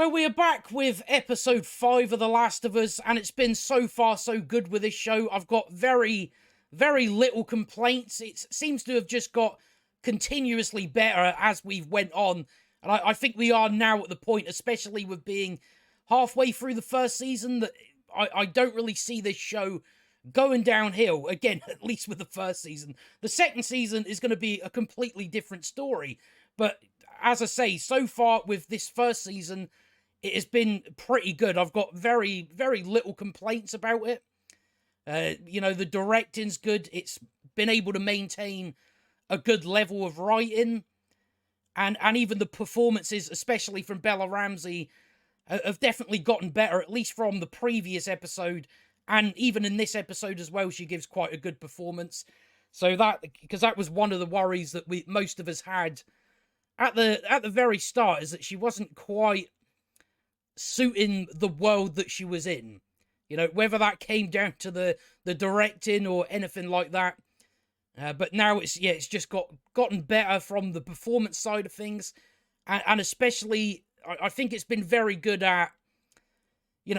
Well, we are back with episode 5 of The Last of Us, and it's been so far so good with this show. I've got very, very little complaints. It seems to have just got continuously better as we've went on, and I think we are now at the point, especially with being halfway through the first season, that I don't really see this show going downhill, again, at least with the first season. The second season is going to be a completely different story, but as I say, so far with this first season, it has been pretty good. I've got very, very little complaints about it. The directing's good. It's been able to maintain a good level of writing. And even the performances, especially from Bella Ramsey, have definitely gotten better, at least from the previous episode. And even in this episode as well, she gives quite a good performance. So because that was one of the worries that most of us had at the very start, is that she wasn't quite suiting the world that she was in. Whether that came down to the directing or anything like that. But now it's just gotten better from the performance side of things, and especially I think it's been very good at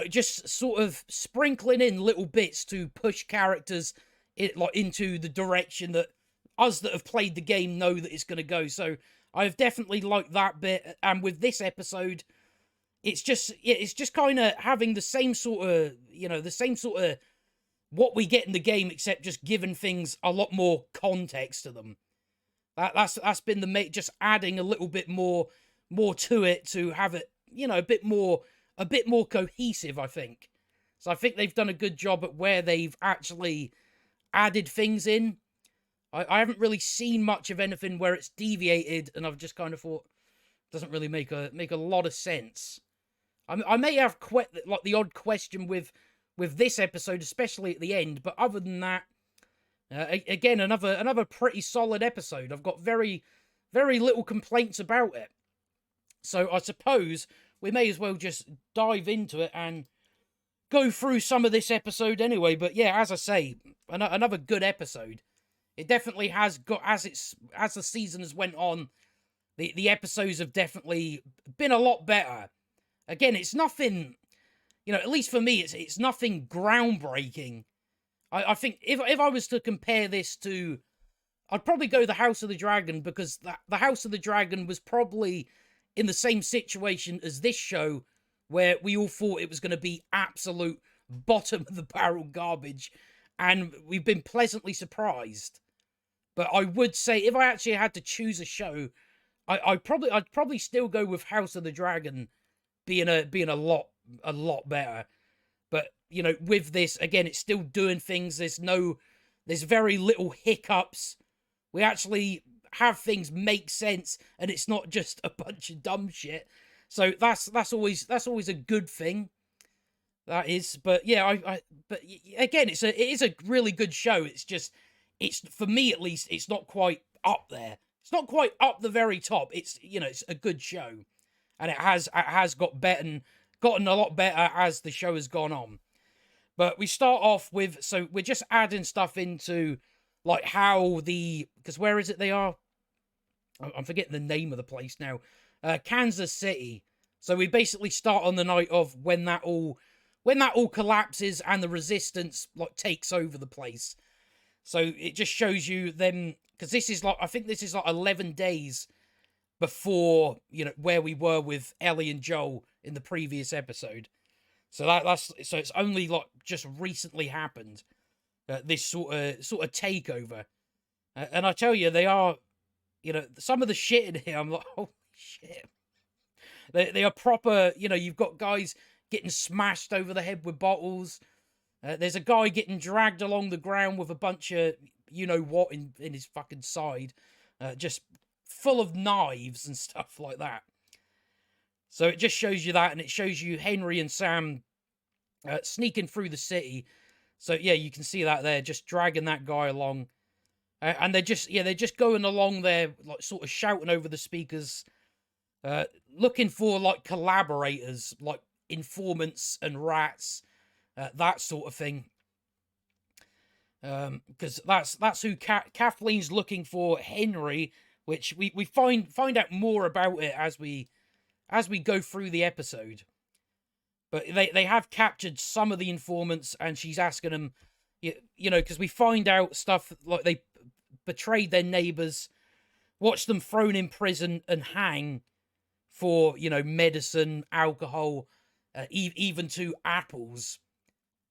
just sort of sprinkling in little bits to push characters into the direction that us that have played the game know that it's going to go. So I've definitely liked that bit, and with this episode, it's just kind of having the same sort of what we get in the game, except just giving things a lot more context to them. That's been just adding a little bit more to it to have it a bit more cohesive, I think. So I think they've done a good job at where they've actually added things in. I haven't really seen much of anything where it's deviated, and I've just kind of thought it doesn't really make a lot of sense. I may have the odd question with this episode, especially at the end, but other than that, again, another pretty solid episode. I've got very, very little complaints about it. So I suppose we may as well just dive into it and go through some of this episode anyway. But yeah, as I say, another good episode. It definitely has got, as the season has went on, the episodes have definitely been a lot better. Again, it's nothing, at least for me, it's nothing groundbreaking. I think if I was to compare this to, I'd probably go the House of the Dragon, because the House of the Dragon was probably in the same situation as this show, where we all thought it was going to be absolute bottom of the barrel garbage, and we've been pleasantly surprised. But I would say, if I actually had to choose a show, I'd probably still go with House of the Dragon being a lot better. But with this, again, it's still doing things. There's very little hiccups. We actually have things make sense, and it's not just a bunch of dumb shit. So that's always a good thing. That is, but yeah, but again, it is a really good show. It's for me at least, it's not quite up there. It's not quite up the very top. It's it's a good show, and it has gotten a lot better as the show has gone on. But we start off with, so we're just adding stuff into like how because where is it they are? I'm forgetting the name of the place now. Kansas City. So we basically start on the night of when that all collapses and the resistance takes over the place. So it just shows you them, because I think this is 11 days before where we were with Ellie and Joel in the previous episode. So so it's only just recently happened, this sort of takeover, and I tell you, they are, some of the shit in here, I'm like, holy shit. They are proper, you've got guys getting smashed over the head with bottles. There's a guy getting dragged along the ground with a bunch of what in his fucking side, just full of knives and stuff like that. So it just shows you that, and it shows you Henry and Sam sneaking through the city. So yeah, you can see that there, just dragging that guy along. And they're just going along there, sort of shouting over the speakers, looking for collaborators, like informants and rats, that sort of thing. Because that's who Kathleen's looking for, Henry, which we find out more about it as we as we go through the episode. But they have captured some of the informants, and she's asking them, you know, because we find out stuff like they betrayed their neighbors, watched them thrown in prison and hang for, you know, medicine, alcohol, even to apples.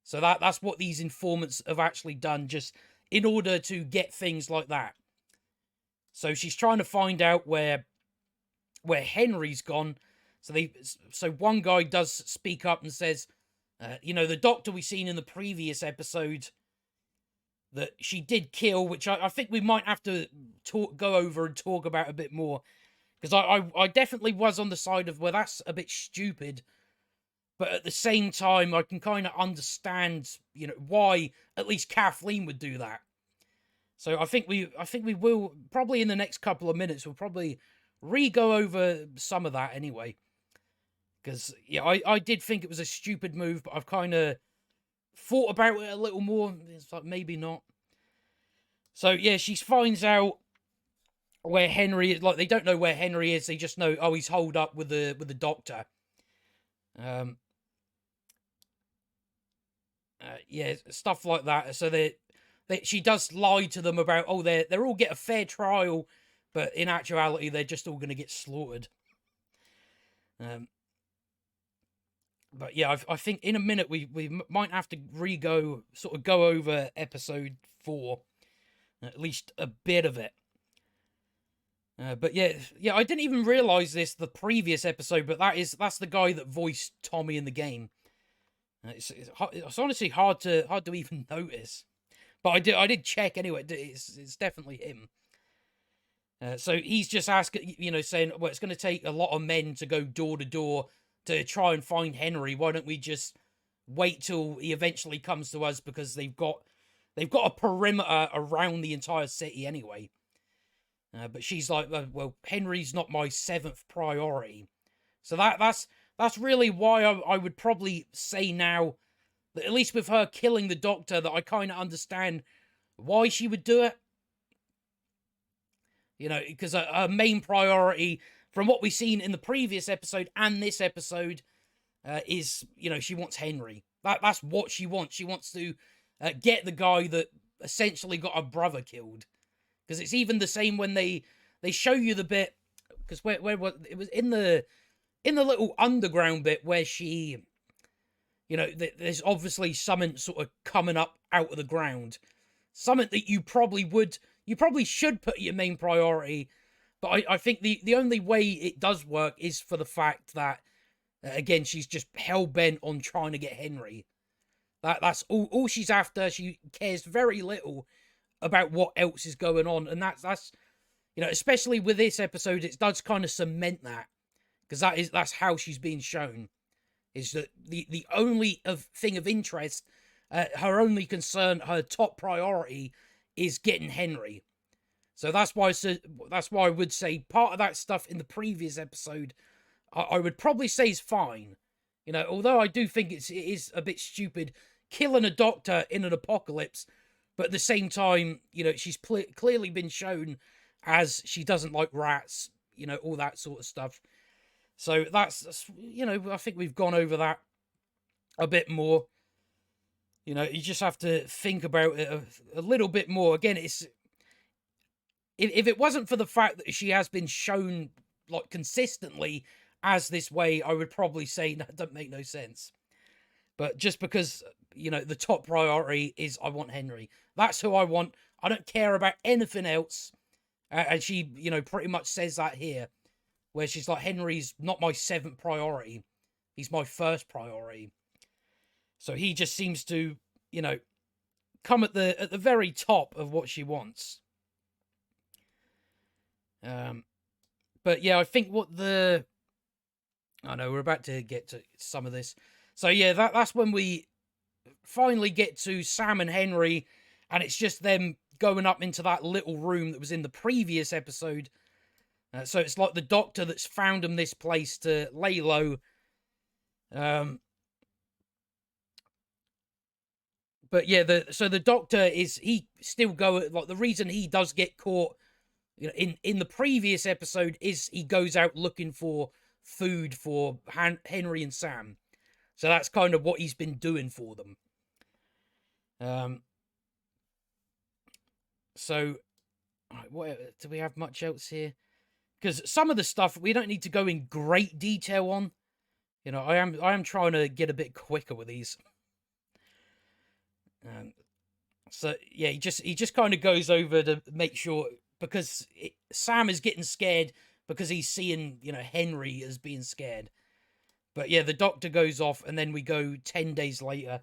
So that's what these informants have actually done, just in order to get things like that. So she's trying to find out where Henry's gone. So one guy does speak up and says, you know, the doctor we seen in the previous episode that she did kill, which I think we might have to go over and talk about a bit more, because I definitely was on the side of, well, that's a bit stupid, but at the same time I can kind of understand, you know, why at least Kathleen would do that. So I think we will probably in the next couple of minutes we'll probably go over some of that anyway. Because, yeah, I did think it was a stupid move, but I've kind of thought about it a little more. It's like, maybe not. So, yeah, she finds out where Henry is. Like, they don't know where Henry is. They just know, oh, he's holed up with the doctor. Yeah, stuff like that. So she does lie to them about, oh, they're all get a fair trial, but in actuality, they're just all going to get slaughtered. But yeah, I think in a minute we might have to go over episode 4, at least a bit of it. But yeah, I didn't even realize this the previous episode, but that's the guy that voiced Tommy in the game. It's honestly hard to even notice, but I did check anyway. It's definitely him. So he's just asking, you know, saying, well, it's going to take a lot of men to go door to door to try and find Henry. Why don't we just wait till he eventually comes to us, because they've got a perimeter around the entire city anyway. But she's like, well, Henry's not my 7th priority. So that's really why I would probably say now that at least with her killing the doctor, that I kind of understand why she would do it. You know, because her main priority, from what we've seen in the previous episode and this episode, is, you know, she wants Henry. That's what she wants. She wants to get the guy that essentially got her brother killed. Because it's even the same when they show you the bit, because where it was in the little underground bit where she, you know, there's obviously something sort of coming up out of the ground, something that you probably should put your main priority. But I think the only way it does work is for the fact that, again, she's just hell-bent on trying to get Henry. That's all she's after. She cares very little about what else is going on. And that's you know, especially with this episode, it does kind of cement that. Because that's how she's being shown. Is that the only thing of interest, her only concern, her top priority is getting Henry. So that's why I would say part of that stuff in the previous episode, I would probably say is fine. You know, although I do think it is a bit stupid killing a doctor in an apocalypse, but at the same time, you know, she's clearly been shown as she doesn't like rats, you know, all that sort of stuff. So that's, you know, I think we've gone over that a bit more. You know, you just have to think about it a little bit more. Again, it's, if it wasn't for the fact that she has been shown, like, consistently as this way, I would probably say, no, it doesn't make no sense. But just because, you know, the top priority is I want Henry. That's who I want. I don't care about anything else. And she, you know, pretty much says that here, where she's like, Henry's not my 7th priority. He's my 1st priority. So he just seems to, you know, come at the very top of what she wants. But yeah, I think I know we're about to get to some of this. So yeah, that's when we finally get to Sam and Henry, and it's just them going up into that little room that was in the previous episode. So it's like the doctor that's found them this place to lay low. But yeah, so the doctor he still like, the reason he does get caught, you know, in the previous episode is he goes out looking for food for Henry and Sam. So that's kind of what he's been doing for them. So, what do we have much else here? Because some of the stuff we don't need to go in great detail on. You know, I am trying to get a bit quicker with these. So yeah, he just kind of goes over to make sure, because Sam is getting scared because he's seeing, you know, Henry as being scared. But yeah, the doctor goes off, and then we go 10 days later.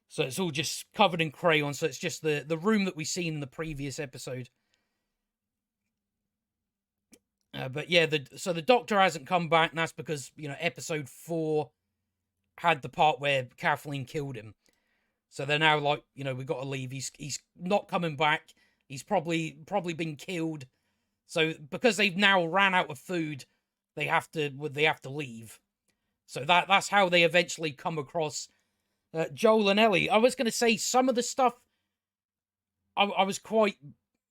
So it's all just covered in crayon. So it's just the room that we seen in the previous episode. But yeah, so the doctor hasn't come back, and that's because, you know, episode 4 had the part where Kathleen killed him. So they're now like, you know, we've got to leave. He's not coming back. He's probably been killed. So because they've now ran out of food, they have to leave. So that's how they eventually come across Joel and Ellie. I was going to say some of the stuff, I was quite,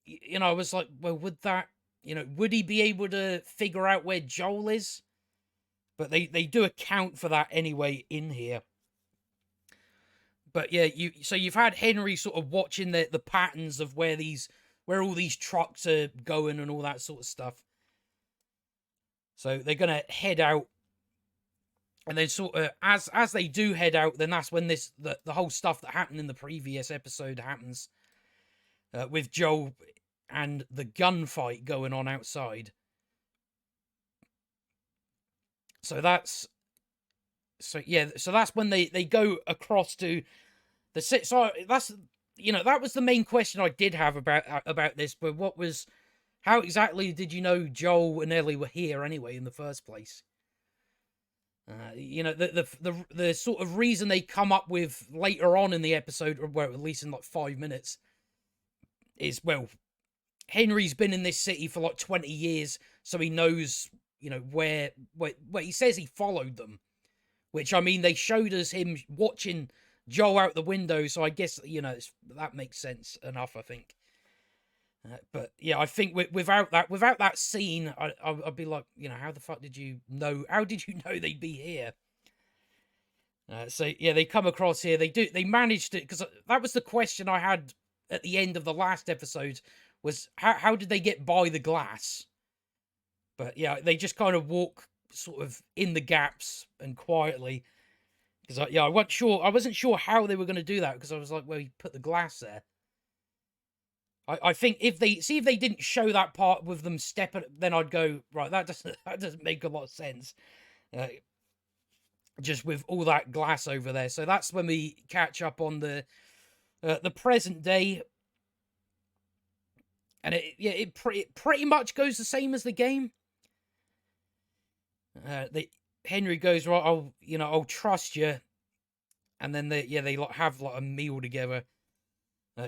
you know, I was like, well, would he be able to figure out where Joel is? But they do account for that anyway in here. But yeah, you've had Henry sort of watching the patterns of where all these trucks are going and all that sort of stuff. So they're gonna head out, and then sort of as they do head out, then that's when the whole stuff that happened in the previous episode happens, with Joel and the gunfight going on outside. So that's when they go across to the set. So that's, you know, that was the main question I did have about this. But how exactly did you know Joel and Ellie were here anyway in the first place? You know, the sort of reason they come up with later on in the episode, or well, at least in like 5 minutes, is, well, Henry's been in this city for like 20 years, so he knows, you know, where he says he followed them, which, I mean, they showed us him watching Joel out the window, so I guess, you know, that makes sense enough, I think. But yeah, I think without that scene, I'd be like, you know, how the fuck did you know? How did you know they'd be here? So yeah, they come across here. They managed it, because that was the question I had at the end of the last episode, was how did they get by the glass? But yeah, they just kind of walk sort of in the gaps and quietly, because I wasn't sure how they were going to do that, because I was like, well, you put the glass there. I think if they didn't show that part with them stepping, then I'd go, right, that doesn't make a lot of sense. Just with all that glass over there. So that's when we catch up on the present day. And it pretty much goes the same as the game. Henry goes, right, I'll trust you. And then they have like a meal together.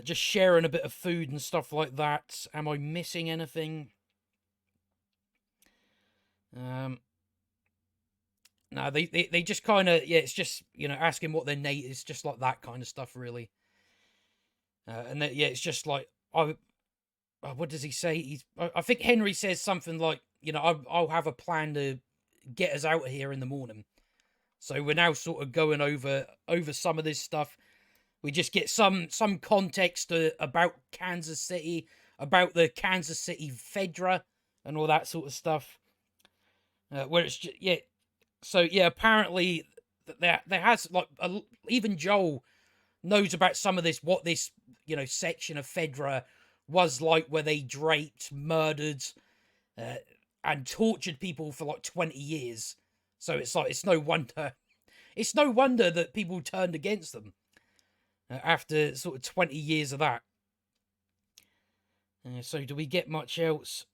Just sharing a bit of food and stuff like that. Am I missing anything? No, they just kind of, it's just, you know, asking what their name is, just like that kind of stuff, really. And then, it's just like, what does he say? I think Henry says something like, you know, I'll have a plan to get us out of here in the morning. So we're now sort of going over some of this stuff. We just get some context about Kansas City, about the Kansas City Fedra, and all that sort of stuff. Where it's just, so yeah, apparently there has, like, even Joel knows about some of this, what this, you know, section of Fedra was like, where they draped, murdered, and tortured people for like 20 years. So it's like, it's no wonder that people turned against them after sort of 20 years of that. So do we get much else?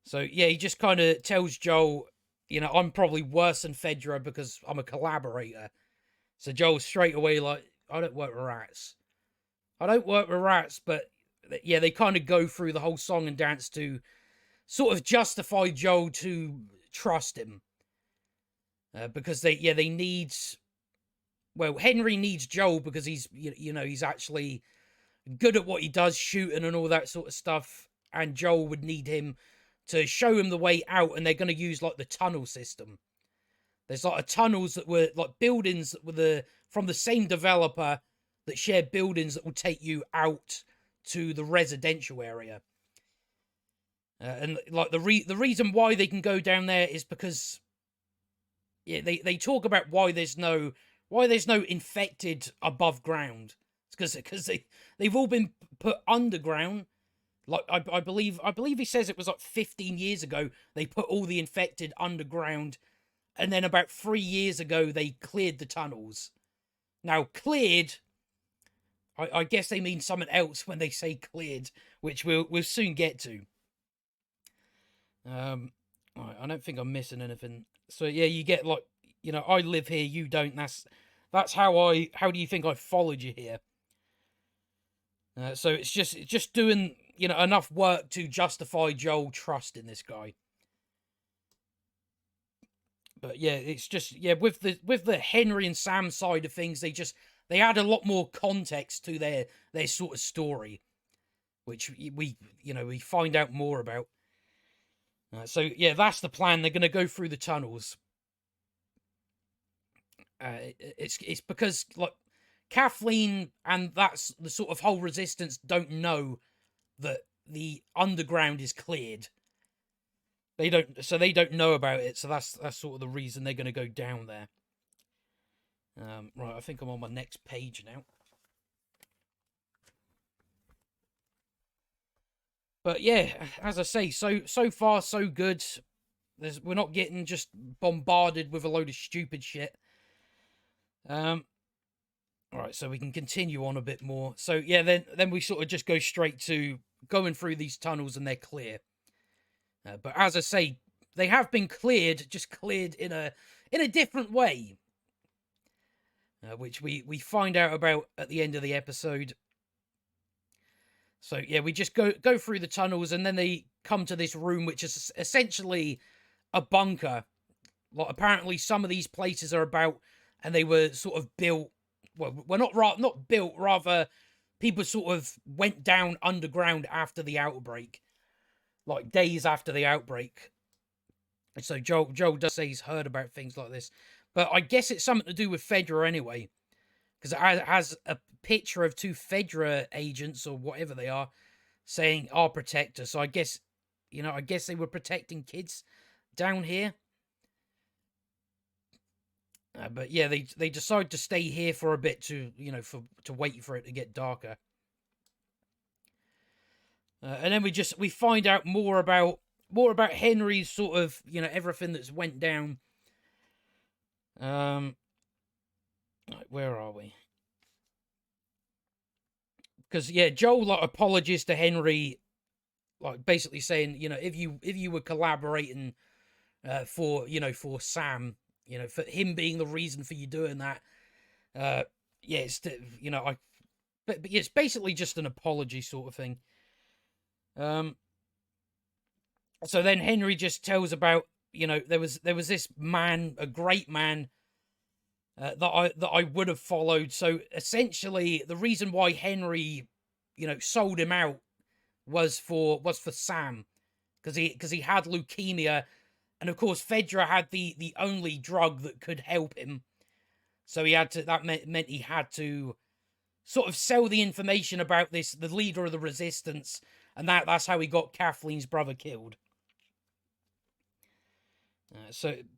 So yeah, he just kind of tells Joel, you know, I'm probably worse than Fedra because I'm a collaborator. So Joel straight away, like, I don't work with rats. But yeah, they kind of go through the whole song and dance to sort of justify Joel to trust him. Because they need, well, Henry needs Joel because he's, you know, he's actually good at what he does, shooting and all that sort of stuff. And Joel would need him to show him the way out, and they're going to use like the tunnel system. There's like tunnels that were like buildings that were from the same developer that share buildings that will take you out to the residential area. And like the reason why they can go down there is because they talk about why there's no infected above ground. It's because they've all been put underground. Like I believe he says it was like 15 years ago they put all the infected underground, and then about 3 years ago they cleared the tunnels. Now cleared, I guess they mean something else when they say cleared, which we'll soon get to. I don't think I'm missing anything. So yeah, you get like, I live here, you don't. That's how do you think I followed you here? So it's just doing enough work to justify Joel trusting this guy. But yeah, it's just with the Henry and Sam side of things, they add a lot more context to their sort of story, which we find out more about. So yeah, that's the plan. They're going to go through the tunnels. It's because like Kathleen and that's the sort of whole resistance don't know that the underground is cleared. They don't know about it. So that's sort of the reason they're going to go down there. Right, I think I'm on my next page now. But yeah, as I say, so far so good. We're not getting just bombarded with a load of stupid shit. Alright, so we can continue on a bit more. So yeah, then we sort of just go straight to going through these tunnels and they're clear. But as I say, they have been cleared, just cleared in a different way. Which we find out about at the end of the episode. So yeah, we just go through the tunnels and then they come to this room which is essentially a bunker. Like apparently some of these places are about, and they were sort of built. Well, we're not built. Rather, people sort of went down underground after the outbreak, like days after the outbreak. So Joel does say he's heard about things like this, but I guess it's something to do with Fedra anyway, because it has a picture of 2 Fedra agents or whatever they are saying "our protector." So I guess they were protecting kids down here. But yeah, they decide to stay here for a bit to wait for it to get darker. And then we find out more about Henry's sort of everything that's went down. Right, where are we? Because yeah, Joel apologizes to Henry, like basically saying if you were collaborating for Sam, for him being the reason for you doing that. Yeah, it's but it's basically just an apology sort of thing. So then Henry just tells about there was this man, a great man, that I would have followed. So essentially, the reason why Henry, sold him out was for Sam, because he had leukemia, and of course Fedra had the only drug that could help him. So he had to. That meant he had to sort of sell the information about the leader of the resistance, and that's how he got Kathleen's brother killed.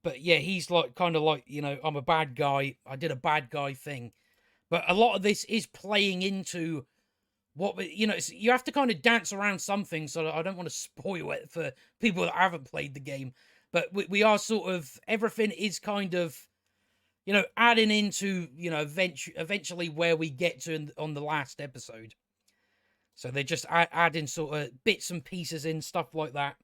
But yeah, he's like kind of like I'm a bad guy. I did a bad guy thing, but a lot of this is playing into what you have to kind of dance around something. So I don't want to spoil it for people that haven't played the game, but we are sort of everything is kind of adding into eventually where we get to on the last episode. So they're just adding sort of bits and pieces in, stuff like that.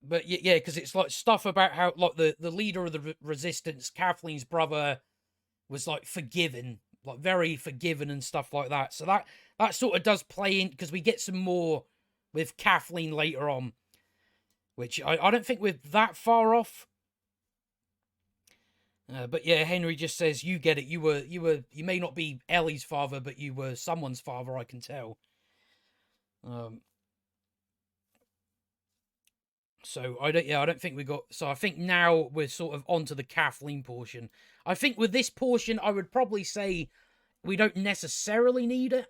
But yeah, because it's like stuff about how like the leader of the resistance, Kathleen's brother, was like forgiven, like very forgiven and stuff like that. So that sort of does play in, because we get some more with Kathleen later on, which I don't think we're that far off. But yeah, Henry just says, "You get it. You may not be Ellie's father, but you were someone's father. I can tell." Um, so I don't think we got. So I think now we're sort of onto the Kathleen portion. I think with this portion, I would probably say we don't necessarily need it.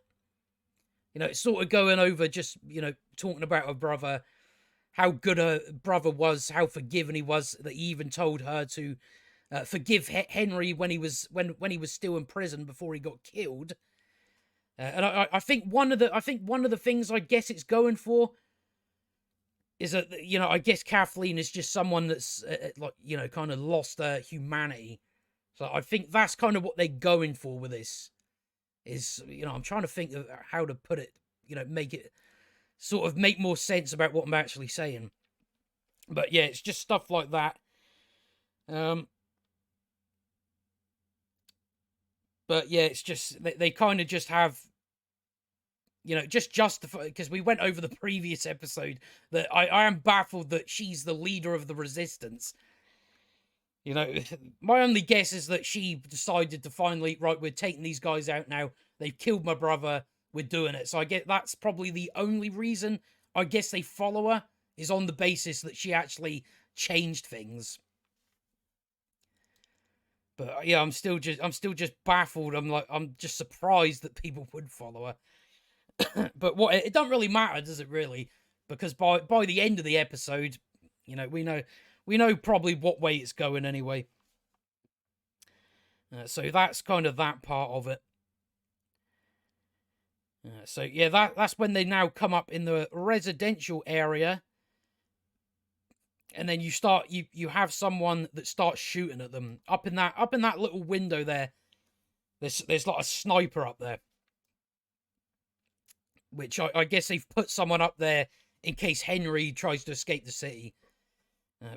It's sort of going over just talking about her brother, how good her brother was, how forgiving he was, that he even told her to forgive Henry when he was when he was still in prison before he got killed. And I think one of the things I guess it's going for is that I guess Kathleen is just someone that's like kind of lost her humanity. So I think that's kind of what they're going for with this. Is I'm trying to think of how to put it. Make it sort of make more sense about what I'm actually saying. But yeah, it's just stuff like that. But yeah, it's just they kind of just have just justify, because we went over the previous episode that I am baffled that she's the leader of the resistance. My only guess is that she decided to finally, right, we're taking these guys out now. They've killed my brother. We're doing it. So I get that's probably the only reason I guess they follow her, is on the basis that she actually changed things. But yeah, I'm still just baffled. I'm just surprised that people would follow her. But what, it don't really matter, does it really? Because by the end of the episode, we know probably what way it's going anyway. So that's kind of that part of it. So yeah, that's when they now come up in the residential area, and then you have someone that starts shooting at them up in that little window there. There's like a sniper up there, which I guess they've put someone up there in case Henry tries to escape the city.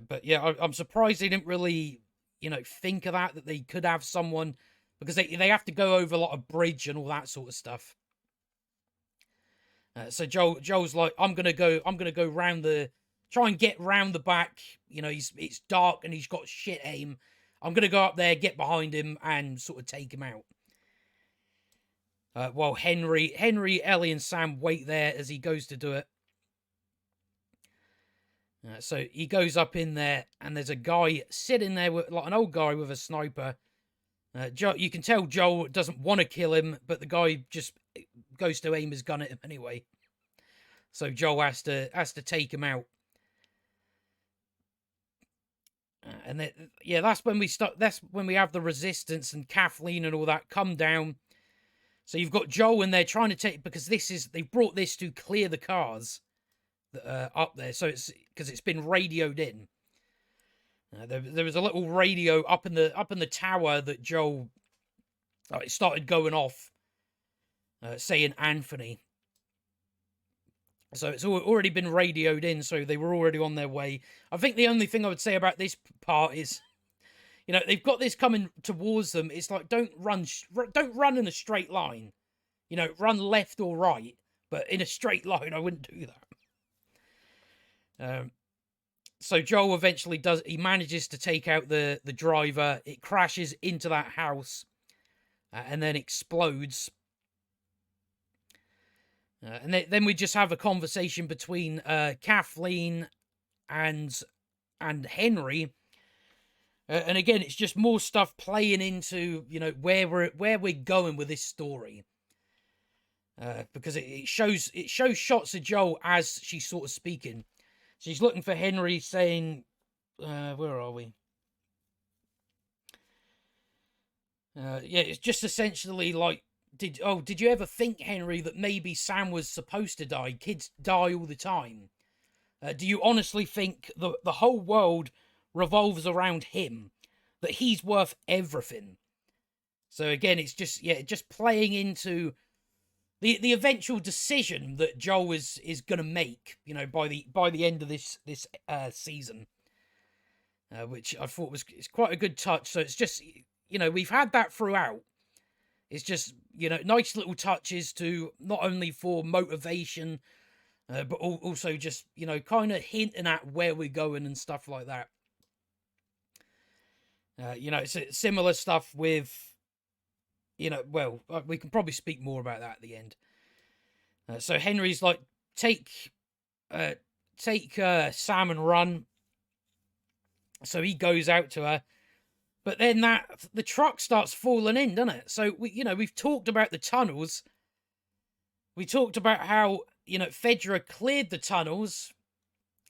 But yeah, I'm surprised they didn't really think of that they could have someone, because they have to go over a lot of bridge and all that sort of stuff. So Joel's like, I'm gonna go round try and get round the back. It's dark and he's got shit aim. I'm gonna go up there, get behind him, and sort of take him out. While Henry, Ellie, and Sam wait there as he goes to do it. So he goes up in there, and there's a guy sitting there with like an old guy with a sniper. You can tell Joel doesn't want to kill him, but the guy just goes to aim his gun at him anyway. So Joel has to take him out. And then, yeah, that's when we start. That's when we have the resistance and Kathleen and all that come down. So you've got Joel in there trying to take, because they've brought this to clear the cars that are up there. So it's because it's been radioed in. There was a little radio up in the tower that Joel it started going off, saying Anthony. So it's already been radioed in, so they were already on their way. I think the only thing I would say about this part is, they've got this coming towards them. It's like, don't run in a straight line. Run left or right, but in a straight line, I wouldn't do that. So Joel eventually he manages to take out the driver. It crashes into that house, and then explodes. And then we just have a conversation between Kathleen and Henry. And again, it's just more stuff playing into where we're going with this story. Because it shows shots of Joel as she's sort of speaking. She's looking for Henry, saying, "Where are we?" Yeah, it's just essentially like, did you ever think, Henry, that maybe Sam was supposed to die? Kids die all the time. Do you honestly think the whole world revolves around him? That he's worth everything? So again, it's just playing into the eventual decision that Joel is going to make, by the end of this season, which I thought it's quite a good touch. So it's just, we've had that throughout. It's just, nice little touches to not only for motivation, but also just, kind of hinting at where we're going and stuff like that. It's similar stuff with, well, we can probably speak more about that at the end. So Henry's like, take Sam and run. So he goes out to her, but then the truck starts falling in, doesn't it? So we've talked about the tunnels. We talked about how Fedra cleared the tunnels,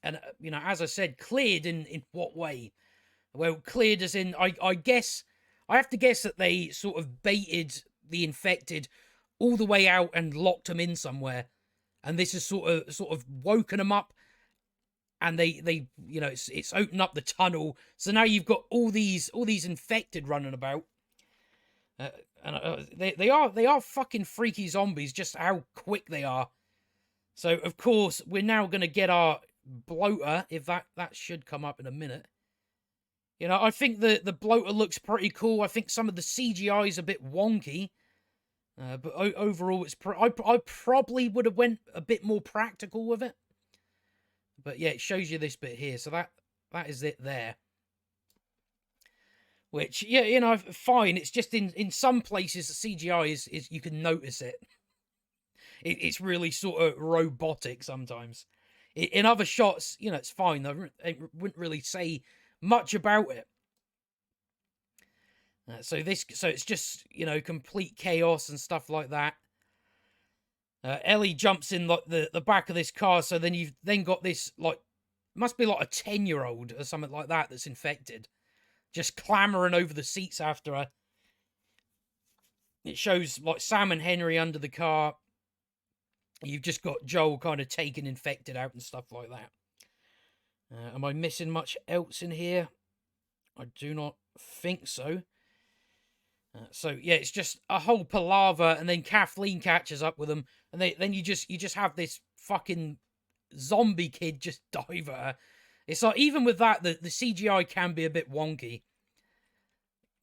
and as I said, cleared in what way? Well, cleared as in I guess I have to guess that they sort of baited the infected all the way out and locked them in somewhere, and this has sort of woken them up, and they it's opened up the tunnel. So now you've got all these infected running about, and they are fucking freaky zombies. Just how quick they are. So of course we're now gonna get our bloater. If that should come up in a minute. I think the bloater looks pretty cool. I think some of the CGI is a bit wonky. But overall, I probably would have went a bit more practical with it. But yeah, it shows you this bit here. So that is it there. Which, yeah, fine. It's just in some places the CGI is you can notice it. It's really sort of robotic sometimes. In other shots, it's fine. I wouldn't really say much about it. So it's just complete chaos and stuff like that. Ellie jumps in like the back of this car, so then you've then got this like must be like a 10-year-old or something like that that's infected, just clambering over the seats after her. It shows like Sam and Henry under the car. You've just got Joel kind of taking infected out and stuff like that. Am I missing much else in here? I do not think so. So yeah, it's just a whole palaver, and then Kathleen catches up with them, and then you just have this fucking zombie kid just dive at her. It's like even with that, the CGI can be a bit wonky,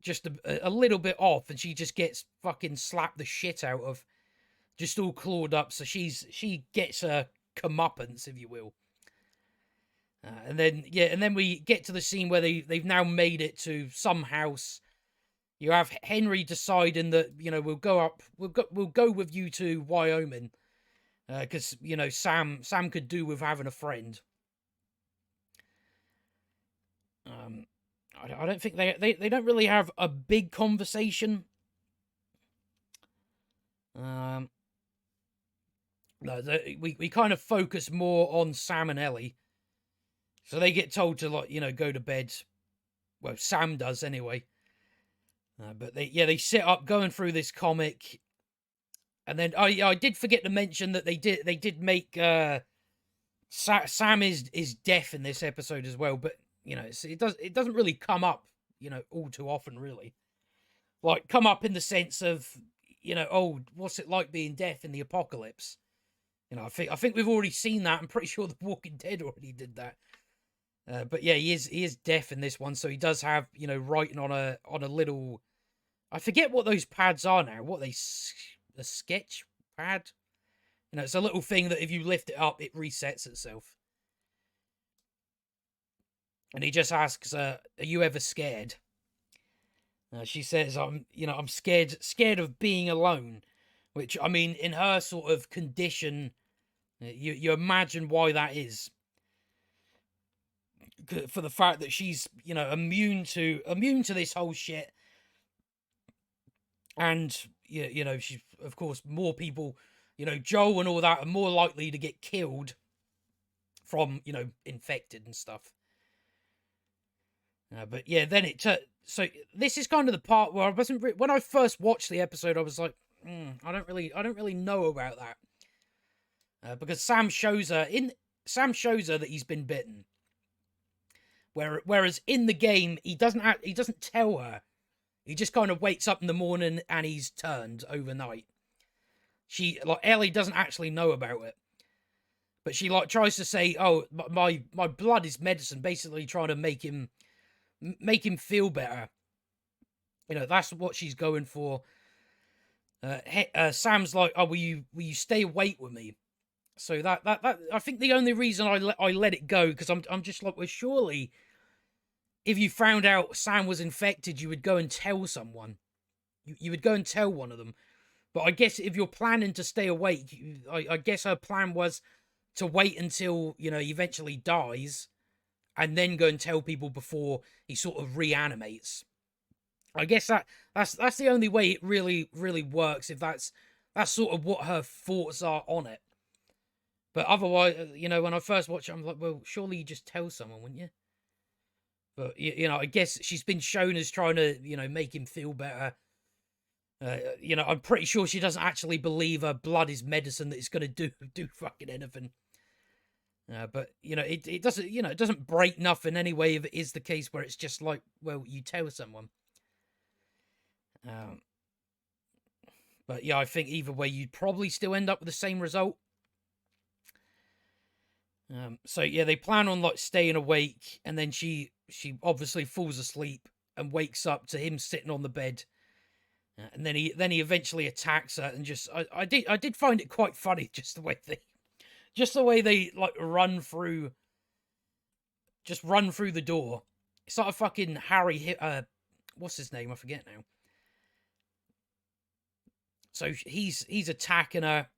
just a little bit off, and she just gets fucking slapped the shit out of, just all clawed up. So she gets a comeuppance, if you will. And then we get to the scene where they've now made it to some house. You have Henry deciding that we'll go with you to Wyoming, because Sam could do with having a friend. I don't think they don't really have a big conversation. No, we kind of focus more on Sam and Ellie. So they get told to go to bed. Well, Sam does anyway. But they sit up going through this comic, and then I did forget to mention that they did make Sam is deaf in this episode as well. But it doesn't really come up all too often, really. Like come up in the sense of what's it like being deaf in the apocalypse? I think we've already seen that. I'm pretty sure The Walking Dead already did that. But yeah, he is deaf in this one, so he does have writing on a little. I forget what those pads are now. What a sketch pad? It's a little thing that if you lift it up, it resets itself. And he just asks, "Are you ever scared?" She says, "I'm scared of being alone," which I mean, in her sort of condition, you imagine why that is. For the fact that she's immune to this whole shit, and she's of course more people, Joel and all that are more likely to get killed from infected and stuff. But yeah, then so this is kind of the part where I wasn't when I first watched the episode, I was like, I don't really know about that, because Sam shows her that he's been bitten. Whereas in the game, he doesn't tell her. He just kind of wakes up in the morning and he's turned overnight. Ellie doesn't actually know about it, but she tries to say, "Oh, my blood is medicine," basically trying to make him feel better. That's what she's going for. Sam's like, "Oh, will you stay awake with me?" So that I think the only reason I let it go, because I'm just like, well, surely if you found out Sam was infected, you would go and tell someone. You would go and tell one of them. But I guess if you're planning to stay awake, I guess her plan was to wait until, he eventually dies and then go and tell people before he sort of reanimates. I guess that's the only way it really works, if that's sort of what her thoughts are on it. But otherwise, when I first watched it, I'm like, well, surely you just tell someone, wouldn't you? But, I guess she's been shown as trying to, make him feel better. I'm pretty sure she doesn't actually believe her blood is medicine that it's going to do fucking anything. But, it doesn't, it doesn't break nothing anyway if it is the case where it's just like, well, you tell someone. But yeah, I think either way, you'd probably still end up with the same result. So yeah, they plan on like staying awake, and then she obviously falls asleep and wakes up to him sitting on the bed. And then he eventually attacks her, and just I did find it quite funny, just the way they like run through the door. It's like a fucking Harry hit what's his name? I forget now. So he's attacking her,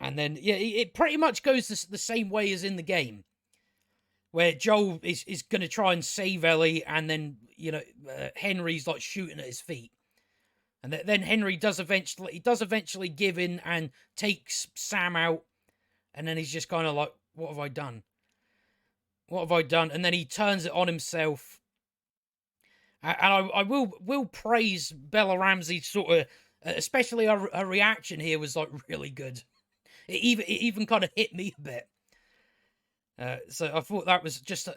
and then yeah, it pretty much goes the same way as in the game, where Joel is going to try and save Ellie, and then Henry's like shooting at his feet, and then Henry does eventually give in and takes Sam out, and then he's just kind of like, what have I done? What have I done? And then he turns it on himself. And I will praise Bella Ramsey's sort of, especially her reaction here was like really good. It even kind of hit me a bit. So I thought that was just,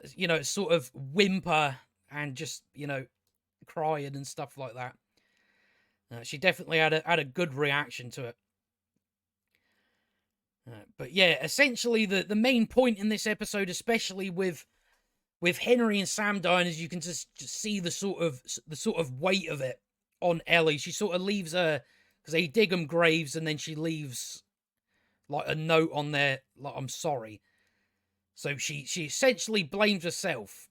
sort of whimper and just, crying and stuff like that. She definitely had a good reaction to it. But yeah, essentially the main point in this episode, especially with Henry and Sam dying, is you can just see the sort of weight of it on Ellie. She sort of leaves her, because they dig them graves, and then she leaves like a note on there, like, I'm sorry. So she essentially blames herself.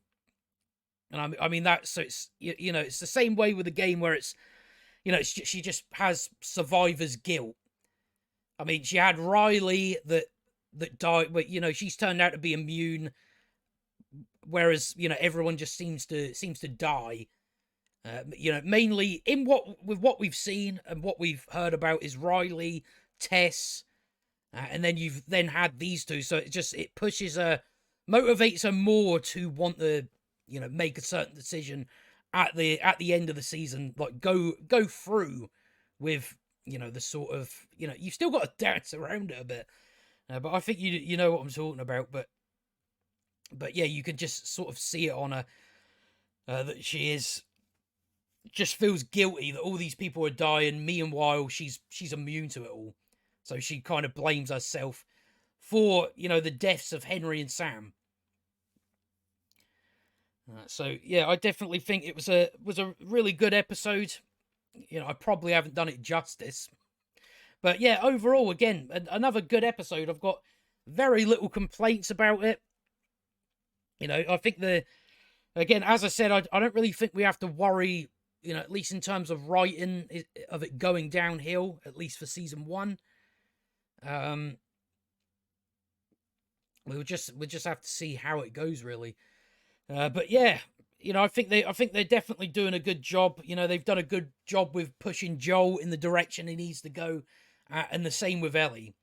And I mean that, so it's, it's the same way with the game where it's, she just has survivor's guilt. I mean, she had Riley that died, but she's turned out to be immune, whereas everyone just seems to die. Mainly with what we've seen and what we've heard about is Riley, Tess, and then you've had these two. So it pushes her, motivates her more to want to make a certain decision at the end of the season, like go through with the sort of you've still got to dance around it a bit, but I think you know what I'm talking about. But yeah, you can just sort of see it on her, that she just feels guilty that all these people are dying. Meanwhile, she's immune to it all, so she kind of blames herself for the deaths of Henry and Sam. So yeah, I definitely think it was a really good episode. I probably haven't done it justice, but yeah, overall, again, another good episode. I've got very little complaints about it. I think again, as I said, I don't really think we have to worry, at least in terms of writing of it going downhill, at least for season 1. We'll just have to see how it goes, really. But yeah, I think they're definitely doing a good job. They've done a good job with pushing Joel in the direction he needs to go, and the same with Ellie.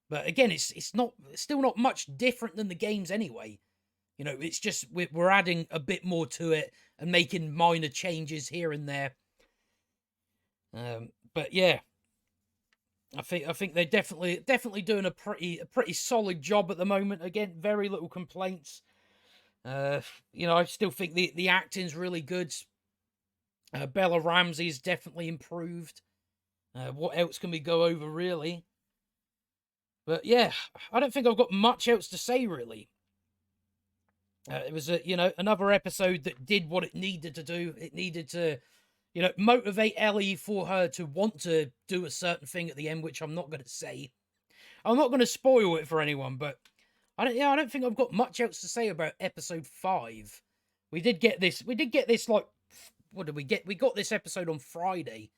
But again, it's still not much different than the games anyway. It's just we're adding a bit more to it and making minor changes here and there. But yeah, I think they're definitely doing a pretty solid job at the moment. Again, very little complaints. I still think the acting's really good. Bella Ramsey's definitely improved. What else can we go over, really? But yeah, I don't think I've got much else to say, really. It was another episode that did what it needed to do. It needed to, motivate Ellie for her to want to do a certain thing at the end, which I'm not going to say. I'm not going to spoil it for anyone, but I don't think I've got much else to say about episode 5. We did get this, like, what did we get? We got this episode on Friday.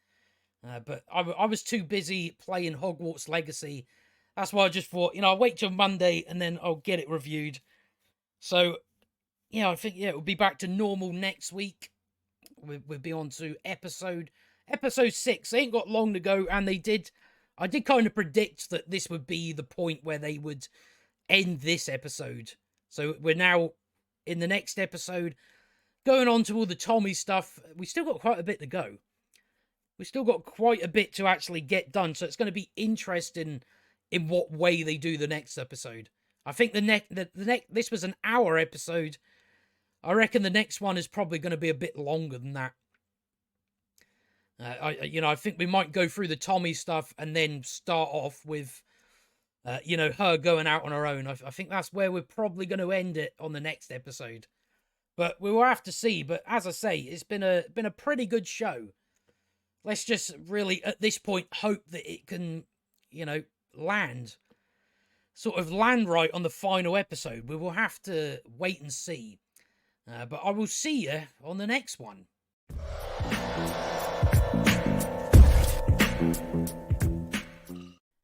But I was too busy playing Hogwarts Legacy. That's why I just thought, I'll wait till Monday and then I'll get it reviewed. So, I think, we'll be back to normal next week. We'll be on to episode 6. They ain't got long to go, and I did kind of predict that this would be the point where they would end this episode. So we're now in the next episode, going on to all the Tommy stuff. We still got quite a bit to go. We still got quite a bit to actually get done, so it's going to be interesting in what way they do the next episode. I think this was an hour episode. I reckon the next one is probably going to be a bit longer than that. I think we might go through the Tommy stuff and then start off with, her going out on her own. I think that's where we're probably going to end it on the next episode. But we will have to see. But as I say, it's been a pretty good show. Let's just really, at this point, hope that it can, land right on the final episode. We will have to wait and see. But I will see you on the next one.